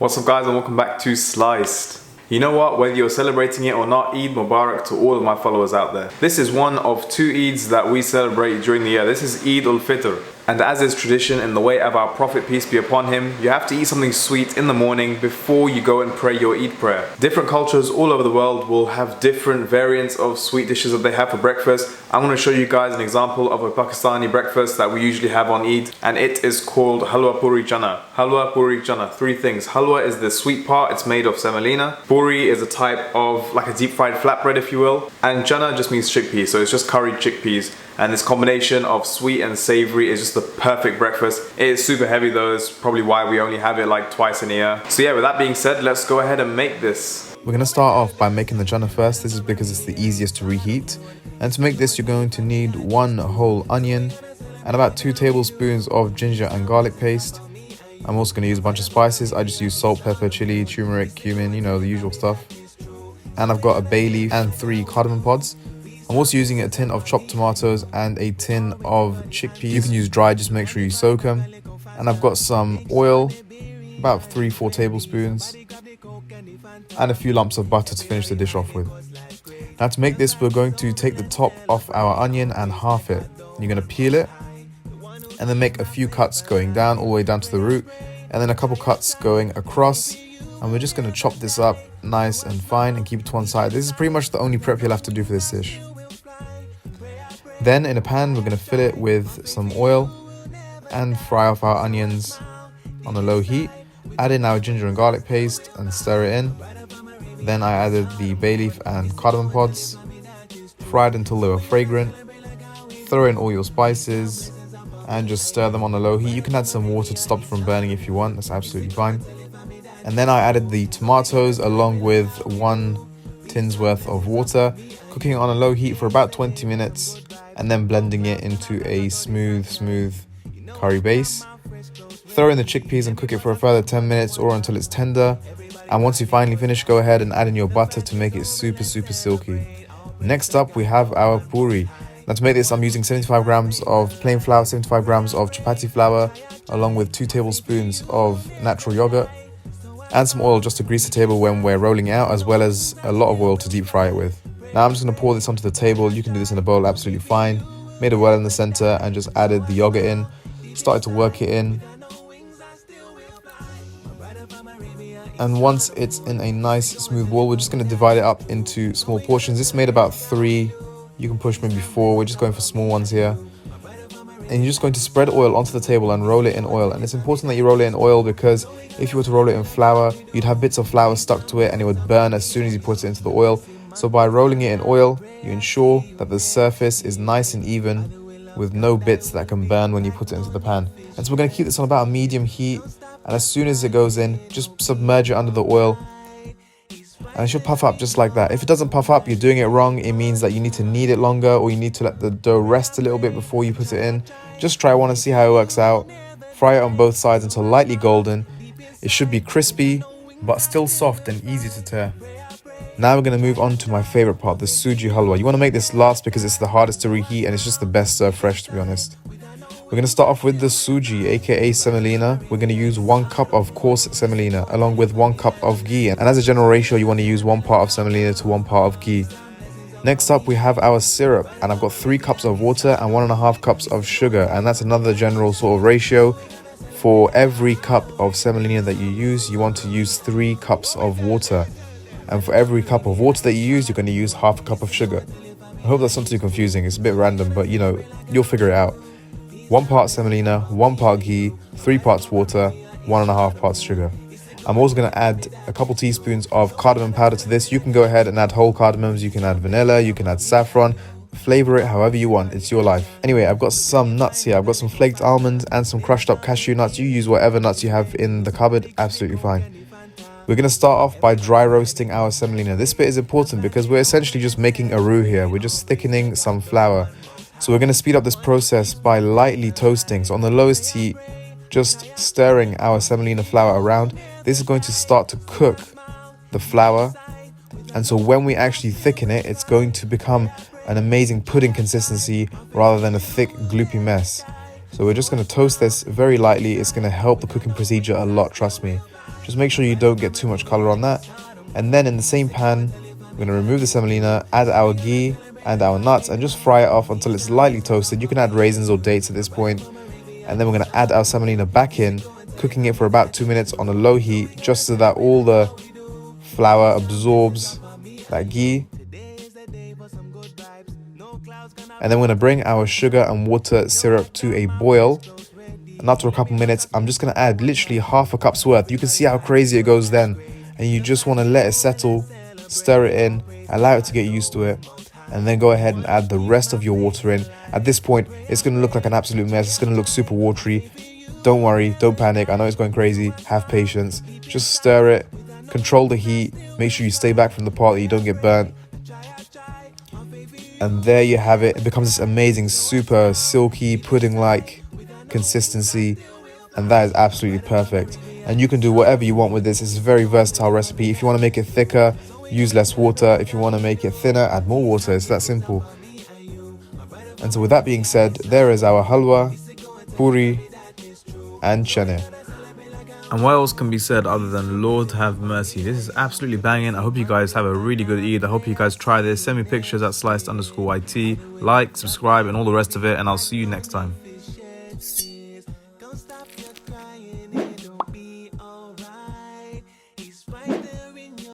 What's up guys, and welcome back to Sliced. You know what, whether you're celebrating it or not, Eid Mubarak to all of my followers out there. This is one of two Eids that we celebrate during the year. This is Eid al-Fitr. And as is tradition in the way of our Prophet, peace be upon him, you have to eat something sweet in the morning before you go and pray your Eid prayer. Different cultures all over the world will have different variants of sweet dishes that they have for breakfast. I'm going to show you guys an example of a Pakistani breakfast that we usually have on Eid, and it is called Halwa Poori Channa. Halwa Poori Channa, three things. Halwa is the sweet part, it's made of semolina. Poori is a type of like a deep fried flatbread if you will. And Channa just means chickpeas, so it's just curried chickpeas. And this combination of sweet and savory is just the perfect breakfast. It is super heavy though, it's probably why we only have it like twice in a year. So yeah, with that being said, let's go ahead and make this. We're going to start off by making the channa first. This is because it's the easiest to reheat. And to make this, you're going to need 1 whole onion and about 2 tablespoons of ginger and garlic paste. I'm also going to use a bunch of spices. I just use salt, pepper, chilli, turmeric, cumin, you know, the usual stuff. And I've got a bay leaf and 3 cardamom pods. I'm also using a tin of chopped tomatoes and a tin of chickpeas. You can use dry, just make sure you soak them. And I've got some oil, about 3-4 tablespoons, and a few lumps of butter to finish the dish off with. Now to make this, we're going to take the top off our onion and half it. You're going to peel it and then make a few cuts going down all the way down to the root, and then a couple cuts going across. And we're just going to chop this up nice and fine and keep it to one side. This is pretty much the only prep you'll have to do for this dish. Then in a pan, we're going to fill it with some oil and fry off our onions on a low heat. Add in our ginger and garlic paste and stir it in. Then I added the bay leaf and cardamom pods, fried until they were fragrant. Throw in all your spices and just stir them on a low heat. You can add some water to stop it from burning if you want, that's absolutely fine. And then I added the tomatoes along with 1 tin's worth of water, cooking it on a low heat for about 20 minutes and then blending it into a smooth curry base. Throw in the chickpeas and cook it for a further 10 minutes or until it's tender. And once you finally finish, go ahead and add in your butter to make it super silky. Next up, we have our poori. Now to make this, I'm using 75 grams of plain flour, 75 grams of chapati flour, along with 2 tablespoons of natural yogurt, and some oil just to grease the table when we're rolling it out, as well as a lot of oil to deep fry it with. Now I'm just going to pour this onto the table. You can do this in a bowl absolutely fine. Made a well in the center and just added the yogurt in. Started to work it in. And once it's in a nice smooth ball, we're just going to divide it up into small portions. This made about 3. You can push maybe 4. We're just going for small ones here. And you're just going to spread oil onto the table and roll it in oil. And it's important that you roll it in oil because if you were to roll it in flour, you'd have bits of flour stuck to it and it would burn as soon as you put it into the oil. So by rolling it in oil, you ensure that the surface is nice and even with no bits that can burn when you put it into the pan. And so we're going to keep this on about a medium heat. And as soon as it goes in, just submerge it under the oil. And it should puff up just like that. If it doesn't puff up, you're doing it wrong. It means that you need to knead it longer, or you need to let the dough rest a little bit before you put it in. Just try one and see how it works out. Fry it on both sides until lightly golden. It should be crispy, but still soft and easy to tear. Now we're going to move on to my favorite part, the Suji halwa. You want to make this last because it's the hardest to reheat and it's just the best served fresh, to be honest. We're going to start off with the Suji, aka semolina. We're going to use 1 cup of coarse semolina along with 1 cup of ghee. And as a general ratio, you want to use 1 part of semolina to 1 part of ghee. Next up, we have our syrup. And I've got 3 cups of water and 1.5 cups of sugar. And that's another general sort of ratio. For every cup of semolina that you use, you want to use 3 cups of water. And for every cup of water that you use, you're going to use half a cup of sugar. I hope that's not too confusing. It's a bit random, but you know, you'll figure it out. 1 part semolina, 1 part ghee, 3 parts water, 1.5 parts sugar. I'm also going to add a couple teaspoons of cardamom powder to this. You can go ahead and add whole cardamoms, you can add vanilla, you can add saffron. Flavor it however you want, it's your life. Anyway, I've got some nuts here. I've got some flaked almonds and some crushed up cashew nuts. You use whatever nuts you have in the cupboard, absolutely fine. We're going to start off by dry roasting our semolina. This bit is important because we're essentially just making a roux here. We're just thickening some flour. So we're going to speed up this process by lightly toasting. So on the lowest heat, just stirring our semolina flour around. This is going to start to cook the flour. And so when we actually thicken it, it's going to become an amazing pudding consistency rather than a thick, gloopy mess. So we're just going to toast this very lightly. It's going to help the cooking procedure a lot, trust me. Just make sure you don't get too much color on that. And then in the same pan, we're going to remove the semolina, add our ghee and our nuts, and just fry it off until it's lightly toasted. You can add raisins or dates at this point. And then we're going to add our semolina back in, cooking it for about 2 minutes on a low heat, just so that all the flour absorbs that ghee. And then we're going to bring our sugar and water syrup to a boil. And after a couple minutes, I'm just going to add literally half a cup's worth. You can see how crazy it goes then. And you just want to let it settle, stir it in, allow it to get used to it. And then go ahead and add the rest of your water in. At this point, it's going to look like an absolute mess. It's going to look super watery. Don't worry, don't panic. I know it's going crazy. Have patience. Just stir it, control the heat. Make sure you stay back from the pot that you don't get burnt. And there you have it. It becomes this amazing, super silky, pudding-like consistency. And that is absolutely perfect. And you can do whatever you want with this. It's a very versatile recipe. If you want to make it thicker, use less water. If you want to make it thinner, add more water. It's that simple. And so with that being said, there is our halwa, poori and channa. And what else can be said other than Lord have mercy? This is absolutely banging. I hope you guys have a really good Eid. I hope you guys try this. Send me pictures at sliced_YT. Like, subscribe and all the rest of it. And I'll see you next time.